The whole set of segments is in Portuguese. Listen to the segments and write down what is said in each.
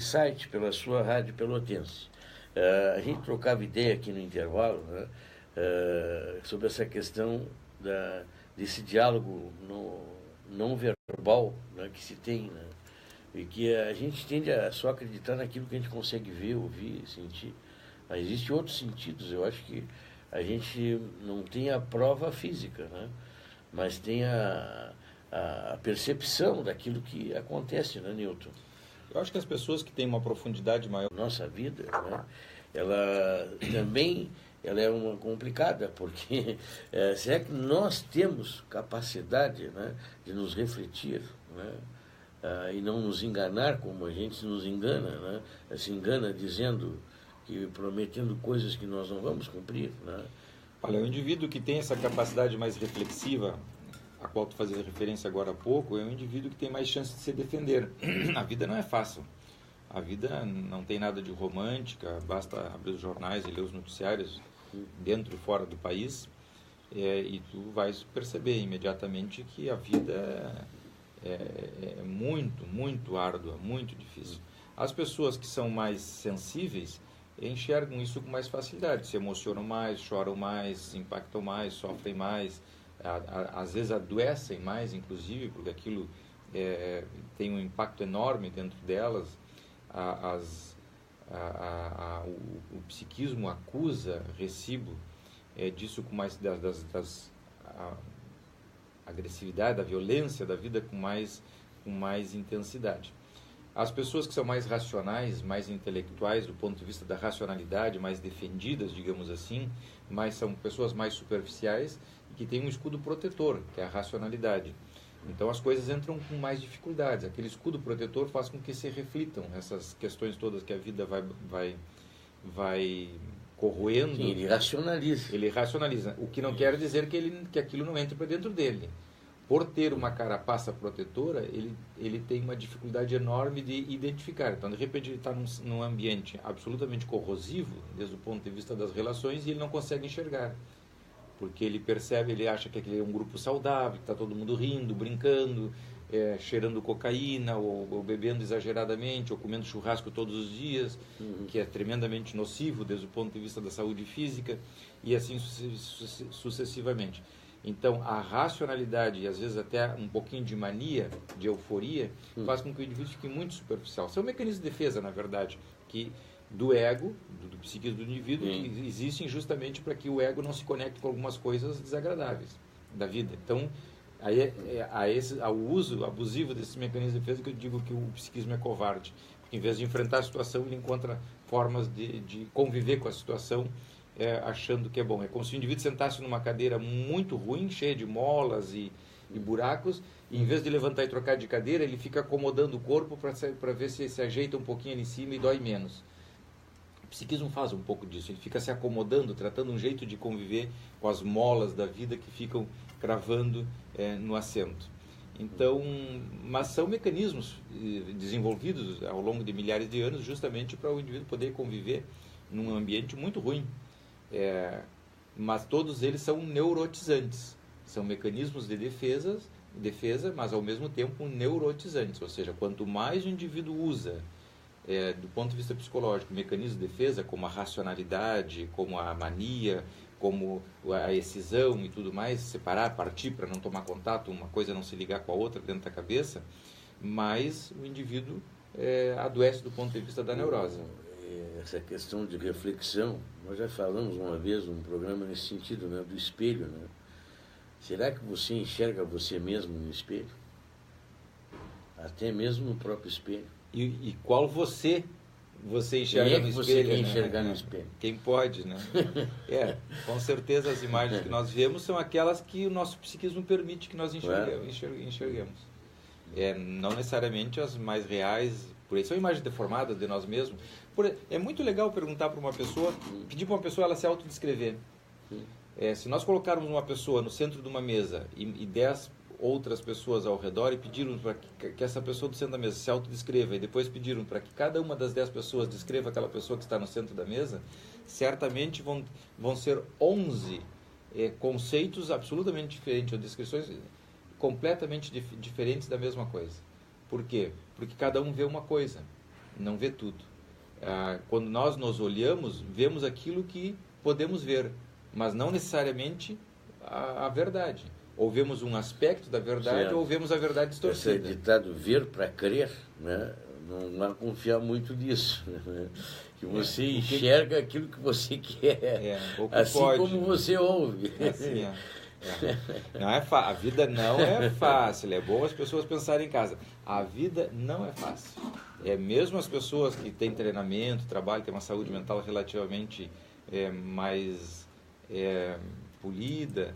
site, pela sua rádio pelotense. A gente trocava ideia aqui no intervalo, né, sobre essa questão desse diálogo não verbal, né, que se tem, né, e que a gente tende a só acreditar naquilo que a gente consegue ver, ouvir, sentir. Mas existem outros sentidos. Eu acho que a gente não tem a prova física, né, mas tem a percepção daquilo que acontece, né, Newton? Eu acho que as pessoas que têm uma profundidade maior... Nossa vida, né, ela também ela é uma complicada, porque será que nós temos capacidade, né, de nos refletir, né, e não nos enganar como a gente nos engana, né, se engana dizendo que prometendo coisas que nós não vamos cumprir, né? Olha, o indivíduo que tem essa capacidade mais reflexiva, a qual tu fazia referência agora há pouco, é um indivíduo que tem mais chance de se defender. A vida não é fácil. A vida não tem nada de romântica, basta abrir os jornais e ler os noticiários dentro e fora do país, e tu vais perceber imediatamente que a vida é muito, muito árdua, muito difícil. As pessoas que são mais sensíveis enxergam isso com mais facilidade, se emocionam mais, choram mais, impactam mais, sofrem mais, às vezes adoecem mais, inclusive, porque aquilo tem um impacto enorme dentro delas. O psiquismo acusa recibo disso com mais a agressividade, da violência da vida com mais intensidade. As pessoas que são mais racionais, mais intelectuais do ponto de vista da racionalidade, mais defendidas, digamos assim, são pessoas mais superficiais e que têm um escudo protetor, que é a racionalidade. Então as coisas entram com mais dificuldades. Aquele escudo protetor faz com que se reflitam essas questões todas que a vida vai corroendo. Sim, ele racionaliza. Ele racionaliza, o que não quer dizer que aquilo não entre para dentro dele. Por ter uma carapaça protetora, ele tem uma dificuldade enorme de identificar. Então, de repente, ele está num ambiente absolutamente corrosivo, desde o ponto de vista das relações, e ele não consegue enxergar. Porque ele percebe, ele acha que aquele é um grupo saudável, que está todo mundo rindo, brincando, cheirando cocaína, ou bebendo exageradamente, ou comendo churrasco todos os dias, que é tremendamente nocivo desde o ponto de vista da saúde física, e assim sucessivamente. Então, a racionalidade e às vezes até um pouquinho de mania, de euforia, faz com que o indivíduo fique muito superficial. São mecanismos de defesa, na verdade, do ego, do psiquismo do indivíduo, que existem justamente para que o ego não se conecte com algumas coisas desagradáveis da vida. Então, aí ao uso abusivo desses mecanismos de defesa que eu digo que o psiquismo é covarde. Porque em vez de enfrentar a situação, ele encontra formas de conviver com a situação, achando que é bom. É como se o indivíduo sentasse numa cadeira muito ruim, cheia de molas e buracos, e em vez de levantar e trocar de cadeira, ele fica acomodando o corpo para ver se ajeita um pouquinho ali em cima e dói menos. O psiquismo faz um pouco disso, ele fica se acomodando, tratando um jeito de conviver com as molas da vida que ficam cravando no assento. Então, mas são mecanismos desenvolvidos ao longo de milhares de anos justamente para o indivíduo poder conviver num ambiente muito ruim. Mas todos eles são neurotizantes, são mecanismos de defesa, mas ao mesmo tempo neurotizantes, ou seja, quanto mais o indivíduo usa, do ponto de vista psicológico, mecanismos de defesa, como a racionalidade, como a mania, como a excisão e tudo mais, separar, partir para não tomar contato, uma coisa não se ligar com a outra dentro da cabeça, mais o indivíduo adoece do ponto de vista da neurose. Essa questão de reflexão, nós já falamos uma vez num programa nesse sentido, né, do espelho, né? Será que você enxerga você mesmo no espelho? Até mesmo no próprio espelho. E qual você enxerga no espelho? Você quer enxergar no espelho? Quem pode, né? Com certeza as imagens que nós vemos são aquelas que o nosso psiquismo permite que nós enxerguemos. Não necessariamente as mais reais, por isso são imagens deformadas de nós mesmos. É muito legal perguntar para uma pessoa, pedir para uma pessoa ela se autodescrever. Se nós colocarmos uma pessoa no centro de uma mesa e 10 outras pessoas ao redor e pedirmos para que essa pessoa do centro da mesa se autodescreva e depois pediram para que cada uma das 10 pessoas descreva aquela pessoa que está no centro da mesa, certamente vão ser 11 conceitos absolutamente diferentes, ou descrições completamente diferentes da mesma coisa. Por quê? Porque cada um vê uma coisa. não vê tudo. Quando nós nos olhamos, vemos aquilo que podemos ver, mas não necessariamente a verdade. Ou vemos um aspecto da verdade, certo, ou vemos a verdade distorcida. Esse ditado, ver para crer, né? Não há confiar muito nisso, né? Que você enxerga aquilo que você quer, assim pode, como você ouve. Assim, Não é a vida não é fácil. É bom as pessoas pensarem em casa. A vida não é fácil. Mesmo as pessoas que têm treinamento, trabalham, têm uma saúde mental relativamente mais polida,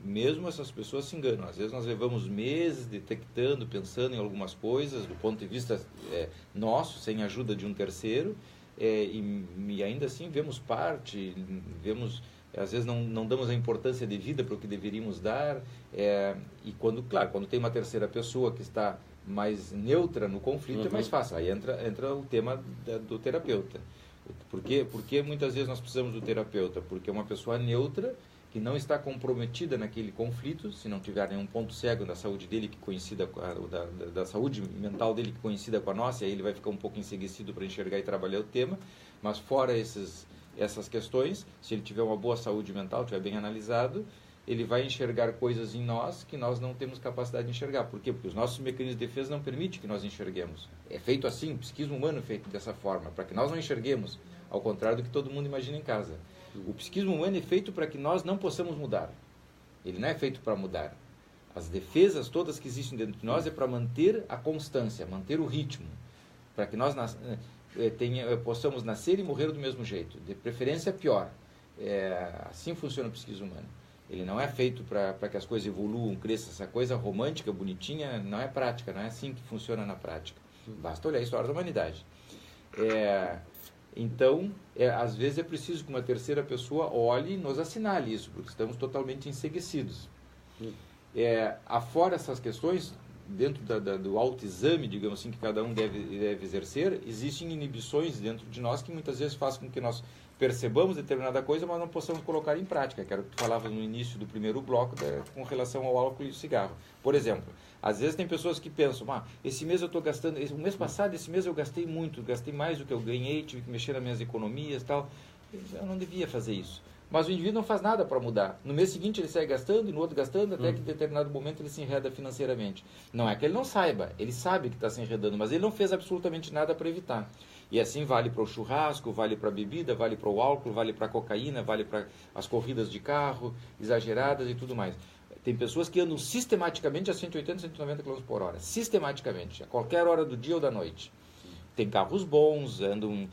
mesmo essas pessoas se enganam. Às vezes nós levamos meses detectando, pensando em algumas coisas do ponto de vista nosso, sem a ajuda de um terceiro, e ainda assim vemos parte, às vezes não damos a importância devida para o que deveríamos dar, e quando tem uma terceira pessoa que está mais neutra no conflito, é mais fácil. Aí entra o tema do terapeuta. Por que muitas vezes nós precisamos do terapeuta? Porque é uma pessoa neutra que não está comprometida naquele conflito, se não tiver nenhum ponto cego da saúde dele que coincida da saúde mental dele que coincida com a nossa, aí ele vai ficar um pouco enseguecido para enxergar e trabalhar o tema, mas fora essas questões, se ele tiver uma boa saúde mental, tiver bem analisado, ele vai enxergar coisas em nós que nós não temos capacidade de enxergar. Por quê? Porque os nossos mecanismos de defesa não permitem que nós enxerguemos. É feito assim, o psiquismo humano é feito dessa forma, para que nós não enxerguemos, ao contrário do que todo mundo imagina em casa. O psiquismo humano é feito para que nós não possamos mudar. Ele não é feito para mudar. As defesas todas que existem dentro de nós é para manter a constância, manter o ritmo, para que nós possamos nascer e morrer do mesmo jeito, de preferência pior. Assim funciona o psiquismo humano. Ele não é feito para que as coisas evoluam, cresçam. Essa coisa romântica, bonitinha, não é prática, não é assim que funciona na prática. Basta olhar a história da humanidade. Então, às vezes é preciso que uma terceira pessoa olhe e nos assinale isso, porque estamos totalmente enseguecidos. Afora essas questões, dentro do autoexame, digamos assim, que cada um deve exercer, existem inibições dentro de nós que muitas vezes fazem com que nós percebamos determinada coisa, mas não possamos colocar em prática, que era o que tu falava no início do primeiro bloco, com relação ao álcool e ao cigarro. Por exemplo, às vezes tem pessoas que pensam, esse mês eu estou gastando, o mês passado, esse mês eu gastei muito, gastei mais do que eu ganhei, tive que mexer nas minhas economias e tal, eu não devia fazer isso. Mas o indivíduo não faz nada para mudar. No mês seguinte ele segue gastando, e no outro gastando, até que em determinado momento ele se enreda financeiramente. Não é que ele não saiba, ele sabe que está se enredando, mas ele não fez absolutamente nada para evitar. E assim vale para o churrasco, vale para a bebida, vale para o álcool, vale para a cocaína, vale para as corridas de carro exageradas e tudo mais. Tem pessoas que andam sistematicamente a 180, 190 km por hora. Sistematicamente, a qualquer hora do dia ou da noite. Tem carros bons, andam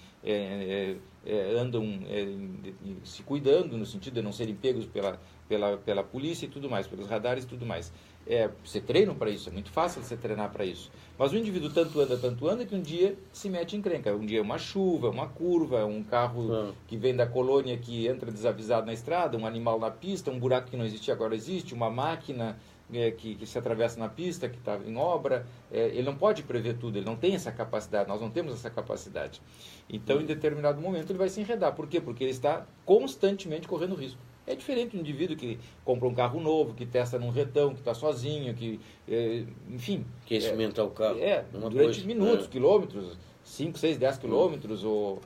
se cuidando, no sentido de não serem pegos pela polícia e tudo mais, pelos radares e tudo mais. Você treina para isso, é muito fácil você treinar para isso. Mas o indivíduo tanto anda, que um dia se mete em encrenca. Um dia é uma chuva, uma curva, um carro que vem da colônia que entra desavisado na estrada, um animal na pista, um buraco que não existia agora existe, uma máquina que se atravessa na pista, que está em obra. Ele não pode prever tudo, ele não tem essa capacidade, nós não temos essa capacidade. Então, em determinado momento, ele vai se enredar. Por quê? Porque ele está constantemente correndo risco. É diferente do indivíduo que compra um carro novo, que testa num retão, que está sozinho, enfim... Que experimenta o carro. Durante minutos, quilômetros, 5, 6, 10 quilômetros, ou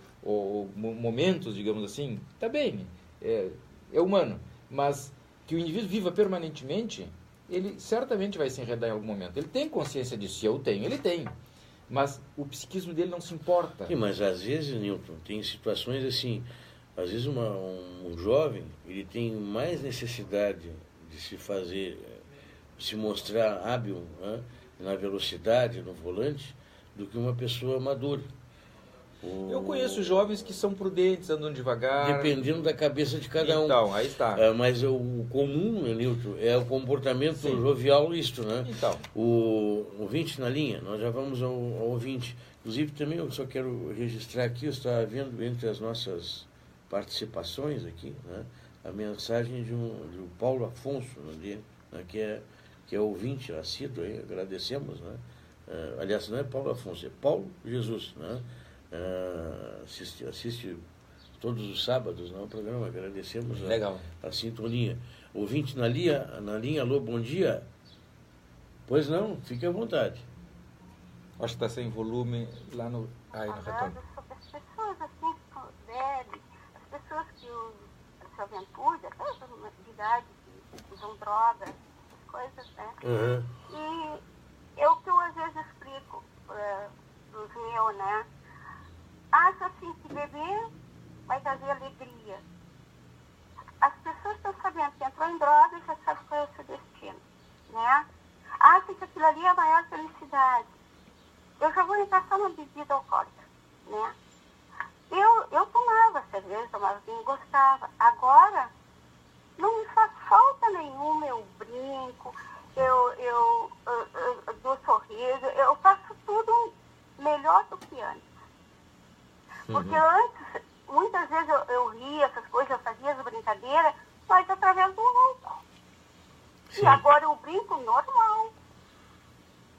momentos, digamos assim, está bem, é humano. Mas que o indivíduo viva permanentemente, ele certamente vai se enredar em algum momento. Ele tem consciência disso, se eu tenho, ele tem. Mas o psiquismo dele não se importa. Sim, mas às vezes, Newton, tem situações assim... Às vezes um jovem, ele tem mais necessidade de se mostrar hábil, né, na velocidade, no volante, do que uma pessoa madura. Eu conheço jovens que são prudentes, andam devagar. Dependendo da cabeça de cada um. Então, aí está. Mas o comum, Nilton, é o comportamento jovial, isto, né? Então. O ouvinte na linha, nós já vamos ao ouvinte. Inclusive, também eu só quero registrar aqui, eu estava vendo entre as nossas participações aqui, né, a mensagem de um Paulo Afonso, né, que é ouvinte, assíduo, aí, agradecemos, né? Aliás, não é Paulo Afonso, é Paulo Jesus, né? Assiste todos os sábados, né, o programa, agradecemos a sintonia. Ouvinte na linha, alô, bom dia? Pois não, fique à vontade. Acho que está sem volume lá no... Aí no retorno. Sobre as pessoas assim que bebem, as pessoas que usam a juventude, até as de idade, que usam drogas, essas coisas, né? Uhum. E eu que eu às vezes explico pros meus, né? Acho assim que beber vai trazer alegria. As pessoas estão sabendo que entrou em droga e já sabe qual é o seu destino, né? Acham que aquilo ali é a maior felicidade. Eu já vou entrar só na bebida alcoólica, né? Eu tomava cerveja, tomava vinho, gostava. Agora, não me faz falta nenhuma, eu brinco, eu dou sorriso, eu faço tudo melhor do que antes. Porque antes, muitas vezes eu ria essas coisas, eu fazia as brincadeiras, mas através do álcool. E agora eu brinco normal.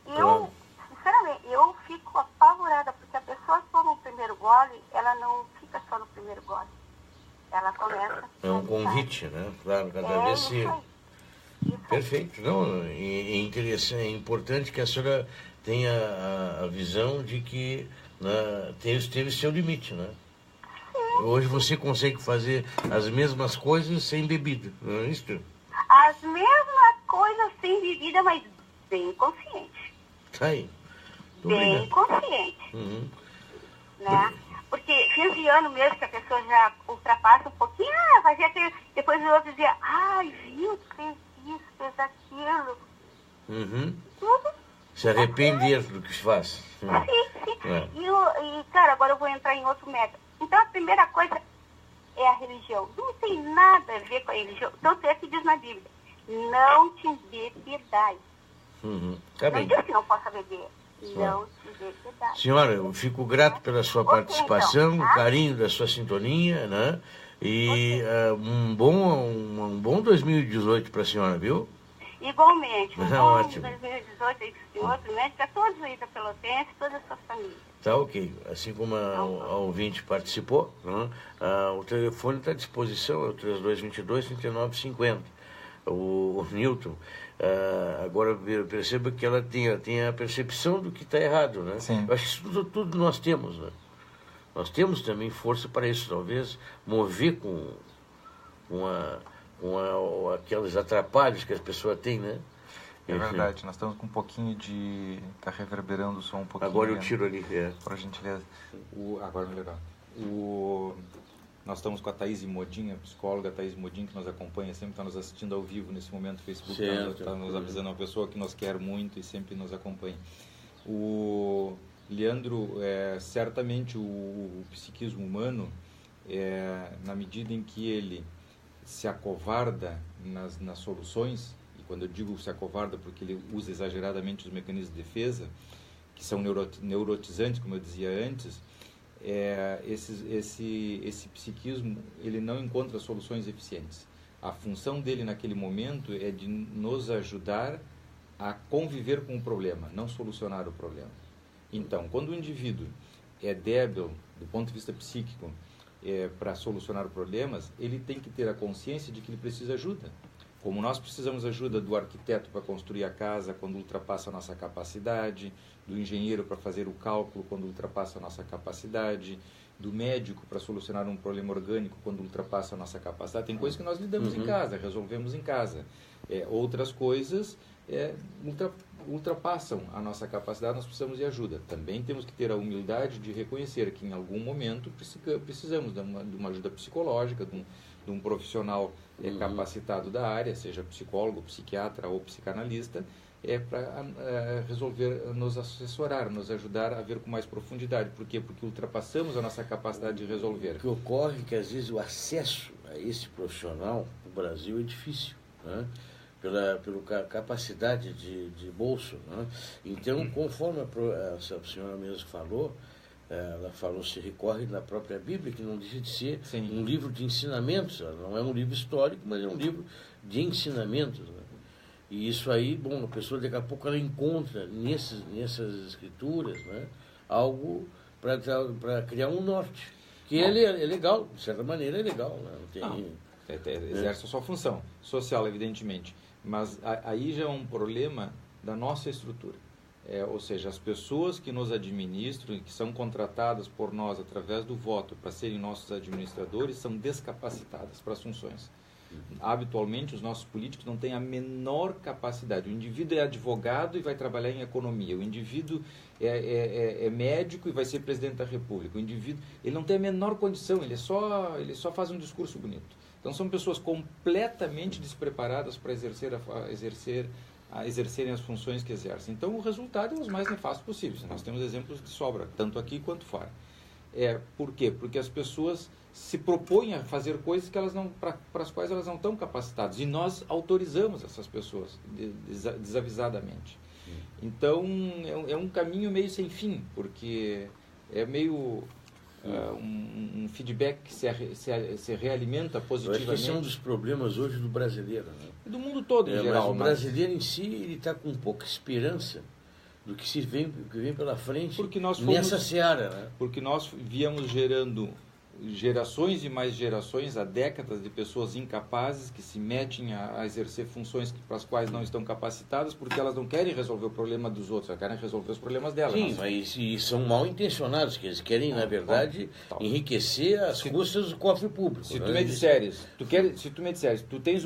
E eu, sinceramente, eu fico apavorada, porque a pessoa que toma o primeiro gole, ela não fica só no primeiro gole. Ela começa... É um convite, né? Claro, cada vez se... Perfeito. Não, é interessante, é importante que a senhora tenha a visão de que, né, teve seu limite, né? Hoje você consegue fazer as mesmas coisas sem bebida, não é isso? As mesmas coisas sem bebida, mas bem consciente. Tá aí. Bem consciente. Né? Porque fim de ano mesmo que a pessoa já ultrapassa um pouquinho, fazia aquele, depois o outro dizia, ai, viu, fez isso, fez aquilo. Tudo. Se arrepender do que se faz. Sim. E, cara, agora eu vou entrar em outro método. Então, a primeira coisa é a religião. Não tem nada a ver com a religião. Tanto é que diz na Bíblia, não te embebedai. Tá bem. Não diz que não possa beber. Não te embebedai. Senhora, eu fico grato pela sua participação, então, o carinho da sua sintonia, né? E um bom 2018 para a senhora, viu? Igualmente. Ótimo. 2018 aí pro senhor, primeiro, para todos aí da Pelotense, todas as suas famílias. Tá ok. Assim como a ouvinte participou, né? O telefone está à disposição, é o 3222-3950. O Newton, agora perceba que ela tem a percepção do que está errado, né? Sim. Eu acho que isso tudo nós temos, né? Nós temos também força para isso, talvez mover com aqueles atrapalhos que as pessoas têm, né? É verdade, nós estamos com um pouquinho de... Está reverberando o som um pouquinho. Agora eu tiro ali. Por gentileza. Agora melhorou. Nós estamos com a Thaís Modinha, psicóloga Thaís Modinha, que nos acompanha, sempre está nos assistindo ao vivo nesse momento no Facebook, está nos avisando, uma pessoa que nos quer muito e sempre nos acompanha. O Leandro, certamente o psiquismo humano, na medida em que ele se acovarda nas soluções, e quando eu digo se acovarda porque ele usa exageradamente os mecanismos de defesa, que são neurotizantes, como eu dizia antes, esse psiquismo ele não encontra soluções eficientes. A função dele naquele momento é de nos ajudar a conviver com o problema, não solucionar o problema. Então, quando o indivíduo é débil do ponto de vista psíquico para solucionar problemas, ele tem que ter a consciência de que ele precisa de ajuda. Como nós precisamos ajuda do arquiteto para construir a casa quando ultrapassa a nossa capacidade, do engenheiro para fazer o cálculo quando ultrapassa a nossa capacidade, do médico para solucionar um problema orgânico quando ultrapassa a nossa capacidade. Tem coisas que nós lidamos em casa, resolvemos em casa. Outras coisas ultrapassam a nossa capacidade, nós precisamos de ajuda. Também temos que ter a humildade de reconhecer que em algum momento precisamos de uma ajuda psicológica, de um profissional capacitado da área, seja psicólogo, psiquiatra ou psicanalista, para resolver, nos assessorar, nos ajudar a ver com mais profundidade. Por quê? Porque ultrapassamos a nossa capacidade de resolver. O que ocorre é que, às vezes, o acesso a esse profissional no Brasil é difícil, né? Pela capacidade de bolso, né? Então, conforme a senhora mesmo falou, ela falou, se recorre na própria Bíblia, que não deixa de ser um livro de ensinamentos. Não é um livro histórico, mas é um livro de ensinamentos, né? E isso aí, bom, a pessoa daqui a pouco ela encontra nessas escrituras, né, algo para criar um norte. Que ele é legal, de certa maneira é legal. Né? Não tem, exerce a sua função social, evidentemente. Mas aí já é um problema da nossa estrutura. Ou seja, as pessoas que nos administram e que são contratadas por nós através do voto para serem nossos administradores são descapacitadas para as funções. Habitualmente, os nossos políticos não têm a menor capacidade. O indivíduo é advogado e vai trabalhar em economia. O indivíduo é médico e vai ser presidente da República. O indivíduo, ele não tem a menor condição, ele só faz um discurso bonito. Então, são pessoas completamente despreparadas para exercerem as funções que exercem. Então, o resultado é os mais nefastos possíveis. Nós temos exemplos de sobra, tanto aqui quanto fora. Por quê? Porque as pessoas se propõem a fazer coisas que para as quais elas não estão capacitadas. E nós autorizamos essas pessoas desavisadamente. Então, é um caminho meio sem fim, porque é meio um feedback que se realimenta positivamente. Eu acho que esse é um dos problemas hoje do brasileiro, né? Do mundo todo, em geral. Mas o brasileiro em si, ele está com pouca esperança do que vem pela frente nessa seara, né? Porque nós víamos gerando gerações e mais gerações, há décadas, de pessoas incapazes que se metem a exercer funções para as quais não estão capacitadas, porque elas não querem resolver o problema dos outros, elas querem resolver os problemas delas. Sim, mas são mal intencionados, que eles querem, na verdade, enriquecer as custas do cofre público. Se tu me disseres, tu tens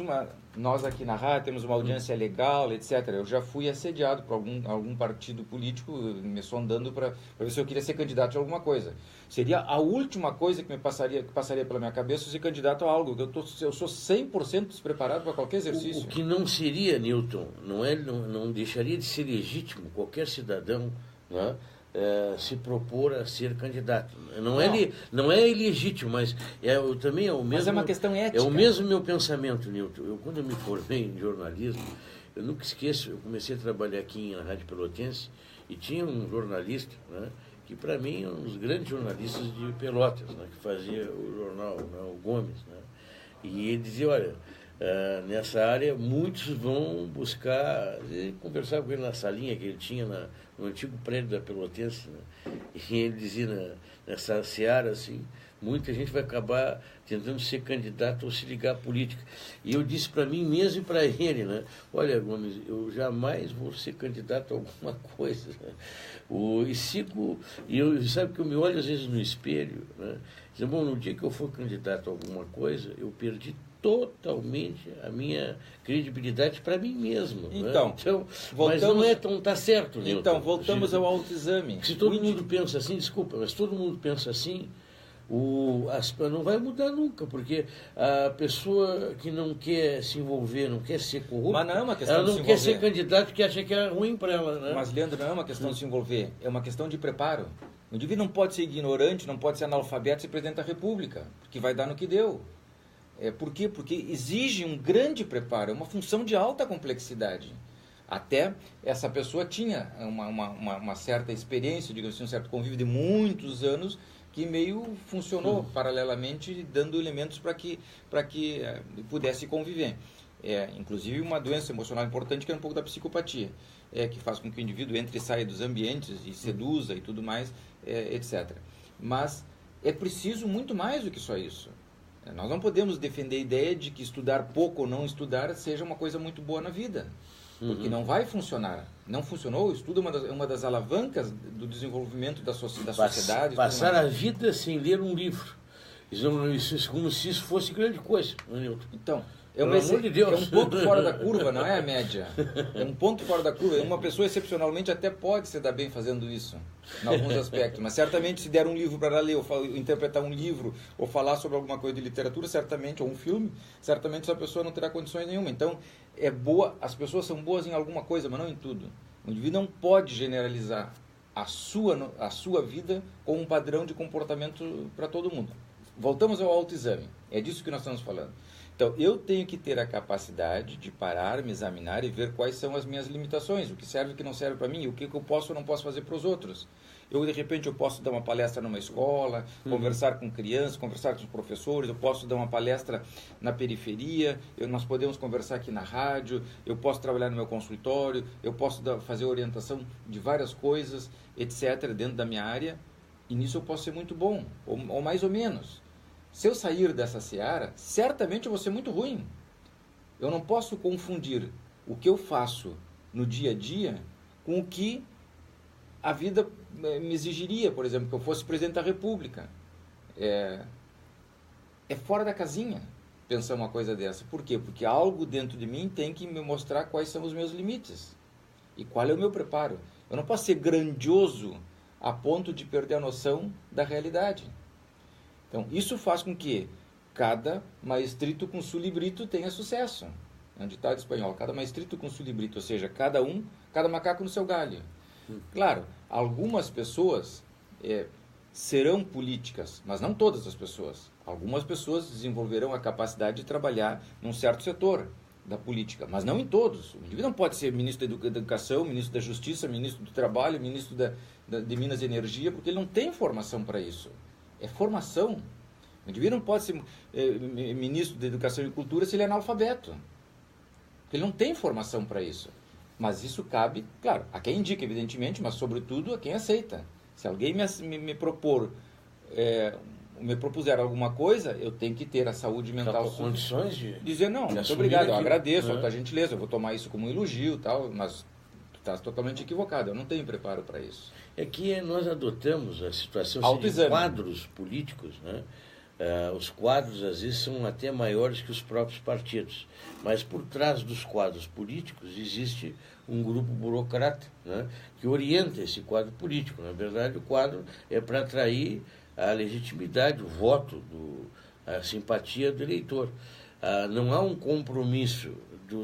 nós aqui na rádio temos uma audiência legal, etc. Eu já fui assediado por algum partido político me sondando para ver se eu queria ser candidato a alguma coisa. Seria a última coisa que passaria pela minha cabeça ser candidato a algo. Eu sou 100% despreparado para qualquer exercício. O que não seria, Newton, não deixaria de ser legítimo qualquer cidadão, né, se propor a ser candidato. Não é ilegítimo, mas também é o mesmo. Mas é uma questão ética. É o mesmo meu pensamento, Newton. Quando eu me formei em jornalismo, eu nunca esqueço, eu comecei a trabalhar aqui na Rádio Pelotense e tinha um jornalista, né, que para mim é um dos grandes jornalistas de Pelotas, né, que fazia o jornal, né, o Gomes. Né, e ele dizia, olha, nessa área muitos vão buscar, conversar com ele na salinha que ele tinha no antigo prédio da Pelotense, né, e ele dizia, nessa seara assim, muita gente vai acabar tentando ser candidato ou se ligar à política. E eu disse para mim mesmo e para ele, né, olha, Gomes, eu jamais vou ser candidato a alguma coisa. Né? Sabe que eu me olho às vezes no espelho, né? Diz, bom, no dia que eu for candidato a alguma coisa, eu perdi totalmente a minha credibilidade para mim mesmo. Então, né? Mas não é tão, tá certo, Newton. Então, voltamos ao autoexame. Se todo mundo pensa assim, desculpa, mas todo mundo pensa assim, não vai mudar nunca, porque a pessoa que não quer se envolver, não quer ser corrupta, mas não é uma questão ela de não se quer envolver. ser candidato que acha que é ruim para ela. Né? Mas, Leandro, não é uma questão de se envolver, é uma questão de preparo. O indivíduo não pode ser ignorante, não pode ser analfabeto e ser presidente da República, porque vai dar no que deu. Por quê? Porque exige um grande preparo, é uma função de alta complexidade. Até essa pessoa tinha uma certa experiência, digamos assim, um certo convívio de muitos anos, que meio funcionou paralelamente, dando elementos para que pudesse conviver. Inclusive uma doença emocional importante, que é um pouco da psicopatia, que faz com que o indivíduo entre e saia dos ambientes e seduza e tudo mais, etc. Mas é preciso muito mais do que só isso. Nós não podemos defender a ideia de que estudar pouco ou não estudar seja uma coisa muito boa na vida, porque não vai funcionar. Não funcionou, o estudo é uma das alavancas do desenvolvimento da sociedade. Passar a vida sem ler um livro. Isso, como se isso fosse grande coisa. Então, é um ponto fora da curva, não é a média. É um ponto fora da curva. Uma pessoa, excepcionalmente, até pode se dar bem fazendo isso, em alguns aspectos. Mas, certamente, se der um livro para ler, ou interpretar um livro, ou falar sobre alguma coisa de literatura, certamente, ou um filme, certamente essa pessoa não terá condições nenhuma. Então, é boa, as pessoas são boas em alguma coisa, mas não em tudo. O indivíduo não pode generalizar a sua vida com um padrão de comportamento para todo mundo. Voltamos ao autoexame. É disso que nós estamos falando. Então, eu tenho que ter a capacidade de parar, me examinar e ver quais são as minhas limitações, o que serve e o que não serve para mim, o que eu posso ou não posso fazer para os outros. De repente, eu posso dar uma palestra numa escola, conversar com crianças, conversar com os professores, eu posso dar uma palestra na periferia, nós podemos conversar aqui na rádio, eu posso trabalhar no meu consultório, eu posso fazer orientação de várias coisas, etc., dentro da minha área, e nisso eu posso ser muito bom, ou mais ou menos. Se eu sair dessa seara, certamente eu vou ser muito ruim. Eu não posso confundir o que eu faço no dia a dia com o que a vida me exigiria, por exemplo, que eu fosse presidente da República. É fora da casinha pensar uma coisa dessa. Por quê? Porque algo dentro de mim tem que me mostrar quais são os meus limites e qual é o meu preparo. Eu não posso ser grandioso a ponto de perder a noção da realidade. Então, isso faz com que cada maestrito com su librito tenha sucesso. É um ditado espanhol, cada maestrito com su librito, ou seja, cada macaco no seu galho. Claro, algumas pessoas serão políticas, mas não todas as pessoas. Algumas pessoas desenvolverão a capacidade de trabalhar num certo setor da política, mas não em todos. O indivíduo não pode ser ministro da Educação, ministro da Justiça, ministro do Trabalho, ministro de Minas e Energia, porque ele não tem formação para isso. É formação. O indivíduo não pode ser ministro da Educação e Cultura se ele é analfabeto. Ele não tem formação para isso. Mas isso cabe, claro, a quem indica, evidentemente, mas sobretudo a quem aceita. Se alguém me propuser alguma coisa, eu tenho que ter a saúde mental condições de dizer não, muito obrigado, eu agradeço a tua gentileza, eu vou tomar isso como um elogio, tal, mas tu estás totalmente equivocado, eu não tenho preparo para isso. É que nós adotamos a situação de quadros políticos, né? Os quadros às vezes são até maiores que os próprios partidos, mas por trás dos quadros políticos existe um grupo burocrata, né, que orienta esse quadro político. Na verdade, o quadro é para atrair a legitimidade, o voto, a simpatia do eleitor. Não há um compromisso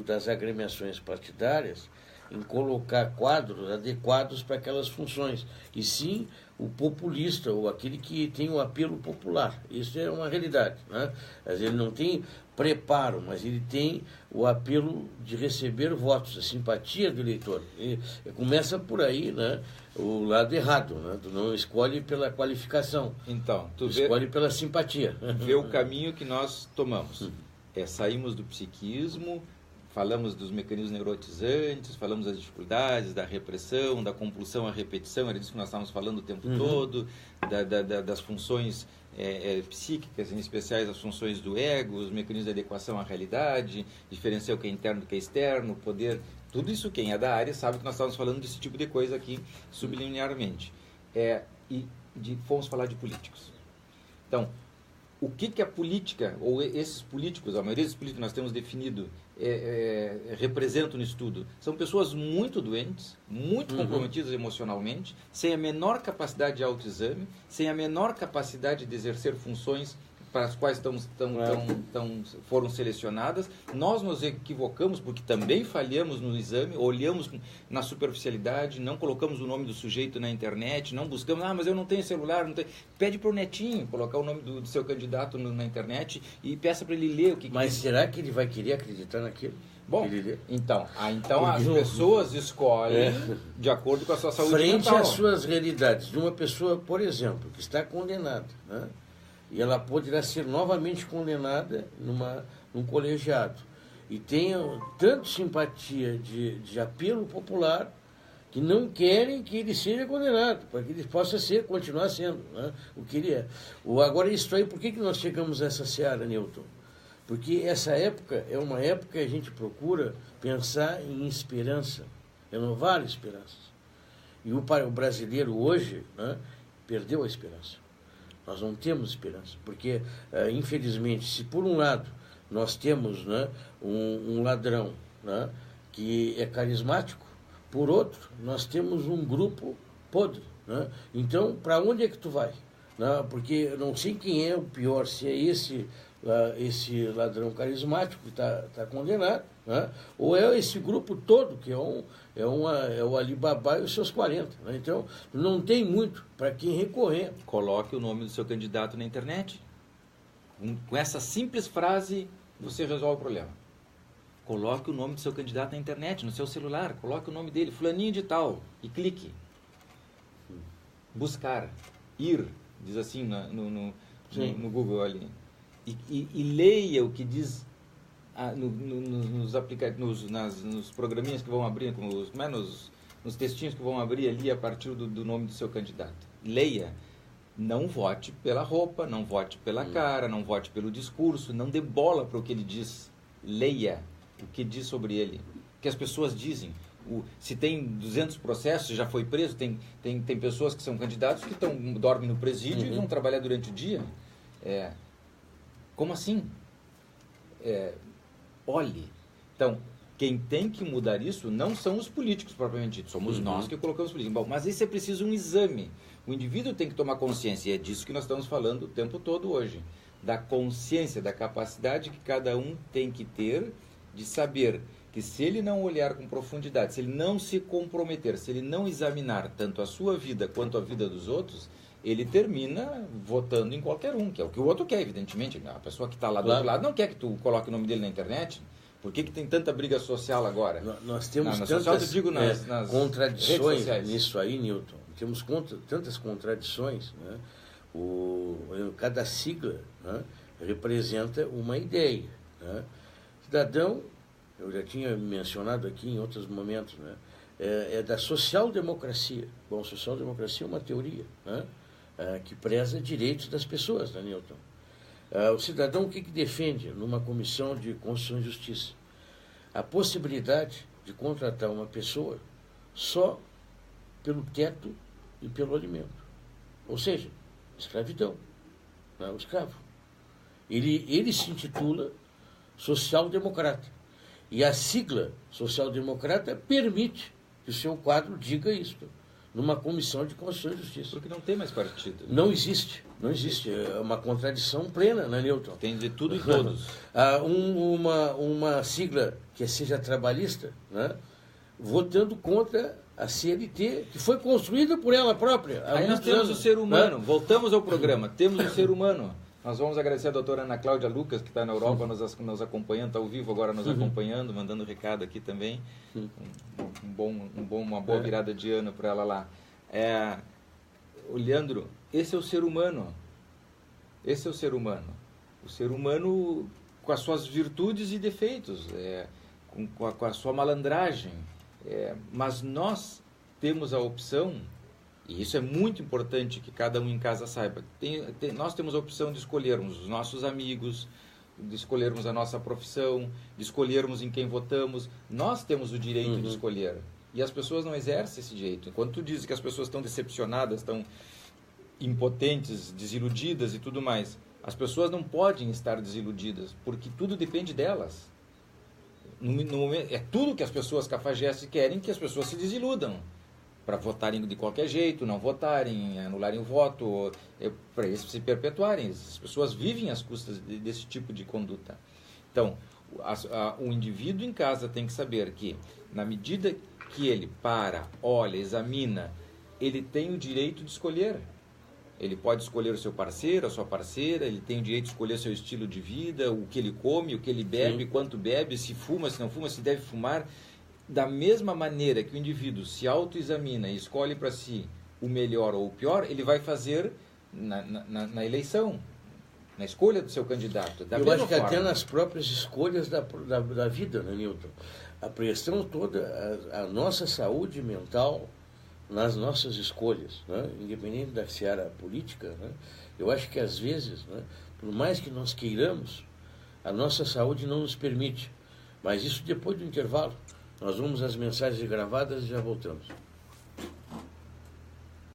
das agremiações partidárias em colocar quadros adequados para aquelas funções, e sim o populista, ou aquele que tem o apelo popular. Isso é uma realidade, né? Mas ele não tem preparo, mas ele tem o apelo de receber votos, a simpatia do eleitor. E começa por aí, né, o lado errado, né? Tu não escolhe pela qualificação, então, tu escolhe pela simpatia. Vê o caminho que nós tomamos. Saímos do psiquismo, falamos dos mecanismos neurotizantes, falamos das dificuldades, da repressão, da compulsão à repetição, era disso que nós estávamos falando o tempo todo, das funções psíquicas, em especiais as funções do ego, os mecanismos de adequação à realidade, diferenciar o que é interno do que é externo, poder, tudo isso quem é da área sabe que nós estávamos falando desse tipo de coisa aqui subliminarmente. Fomos falar de políticos. Então, o que a política, ou esses políticos, a maioria dos políticos que nós temos definido, representam nisso tudo? São pessoas muito doentes, muito comprometidas emocionalmente, sem a menor capacidade de autoexame, sem a menor capacidade de exercer funções para as quais foram selecionadas. Nós nos equivocamos porque também falhamos no exame, olhamos na superficialidade, não colocamos o nome do sujeito na internet, não buscamos, mas eu não tenho celular, não tenho... Pede para o netinho colocar o nome do seu candidato na internet e peça para ele ler o que... Mas será que ele vai querer acreditar naquilo? Bom, então as pessoas escolhem de acordo com a sua saúde mental. Frente às suas realidades, de uma pessoa, por exemplo, que está condenada, né? E ela poderá ser novamente condenada num colegiado. E tem tanto simpatia de apelo popular que não querem que ele seja condenado, para que ele possa continuar sendo, né, o que ele é. Agora, isso aí, por que nós chegamos a essa seara, Newton? Porque essa época é uma época que a gente procura pensar em esperança, renovar esperanças. E o brasileiro hoje, né, perdeu a esperança. Nós não temos esperança, porque, infelizmente, se por um lado nós temos, né, um ladrão, né, que é carismático, por outro, nós temos um grupo podre. Né? Então, para onde é que tu vai? Né? Porque eu não sei quem é o pior, se é esse ladrão carismático que está condenado, né? Ou é esse grupo todo, que é o Alibaba e os seus 40. Né? Então, não tem muito para quem recorrer. Coloque o nome do seu candidato na internet. Com essa simples frase, você resolve o problema. Coloque o nome do seu candidato na internet, no seu celular. Coloque o nome dele, fulaninho de tal, e clique. Buscar, ir, diz assim no Google ali. E leia o que diz nos programinhas que vão abrir, nos textinhos que vão abrir ali a partir do nome do seu candidato. Leia. Não vote pela roupa, não vote pela cara, não vote pelo discurso, não dê bola para o que ele diz. Leia o que diz sobre ele. O que as pessoas dizem. se tem 200 processos, já foi preso, tem pessoas que são candidatos que dormem no presídio e vão trabalhar durante o dia. Como assim? Olhe. Então, quem tem que mudar isso não são os políticos propriamente dito, somos nós que colocamos políticos. Bom, mas isso é preciso um exame. O indivíduo tem que tomar consciência, e é disso que nós estamos falando o tempo todo hoje. Da consciência, da capacidade que cada um tem que ter de saber que se ele não olhar com profundidade, se ele não se comprometer, se ele não examinar tanto a sua vida quanto a vida dos outros, ele termina votando em qualquer um, que é o que o outro quer, evidentemente. A pessoa que está lá do outro lado não quer que tu coloque o nome dele na internet. Por que tem tanta briga social agora? Nós temos nas contradições nisso aí, Newton. Temos tantas contradições, né? Cada sigla, né, representa uma ideia, né? Cidadão, eu já tinha mencionado aqui em outros momentos, né, é da social-democracia. Bom, social-democracia é uma teoria, né, que preza direitos das pessoas, né, Newton? O cidadão o que defende numa comissão de Constituição e Justiça? A possibilidade de contratar uma pessoa só pelo teto e pelo alimento. Ou seja, escravidão, né? O escravo. Ele se intitula social-democrata. E a sigla social-democrata permite que o seu quadro diga isto, numa comissão de Constituição e Justiça. Porque não tem mais partido. Não existe. É uma contradição plena, né, Newton? Tem de tudo e todos. Uma sigla que seja trabalhista, né, votando contra a CLT, que foi construída por ela própria. Aí nós temos o ser humano. Né? Voltamos ao programa. Temos o ser humano. Nós vamos agradecer a doutora Ana Cláudia Lucas, que está na Europa, nos acompanhando, está ao vivo agora nos acompanhando, mandando recado aqui também. Uma boa virada de ano para ela lá. O Leandro, esse é o ser humano. Esse é o ser humano. O ser humano com as suas virtudes e defeitos, com a sua malandragem. Mas nós temos a opção, e isso é muito importante que cada um em casa saiba, nós temos a opção de escolhermos os nossos amigos, de escolhermos a nossa profissão, de escolhermos em quem votamos. Nós temos o direito de escolher. E as pessoas não exercem esse direito. Quando tu dizes que as pessoas estão decepcionadas, estão impotentes, desiludidas e tudo mais, as pessoas não podem estar desiludidas, porque tudo depende delas. É tudo que as pessoas cafajestes querem, que as pessoas se desiludam, para votarem de qualquer jeito, não votarem, anularem o voto, para eles se perpetuarem. As pessoas vivem às custas desse tipo de conduta. Então, o indivíduo em casa tem que saber que, na medida que ele olha, examina, ele tem o direito de escolher. Ele pode escolher o seu parceiro, a sua parceira, ele tem o direito de escolher seu estilo de vida, o que ele come, o que ele bebe, quanto bebe, se fuma, se não fuma, se deve fumar. Da mesma maneira que o indivíduo se autoexamina e escolhe para si o melhor ou o pior, ele vai fazer na eleição, na escolha do seu candidato. Eu acho que até nas próprias escolhas da vida, né, Newton? A pressão toda, a nossa saúde mental nas nossas escolhas, né? Independente da seara política, né? Eu acho que às vezes, né, por mais que nós queiramos, a nossa saúde não nos permite. Mas isso depois do intervalo. Nós vamos às mensagens gravadas e já voltamos.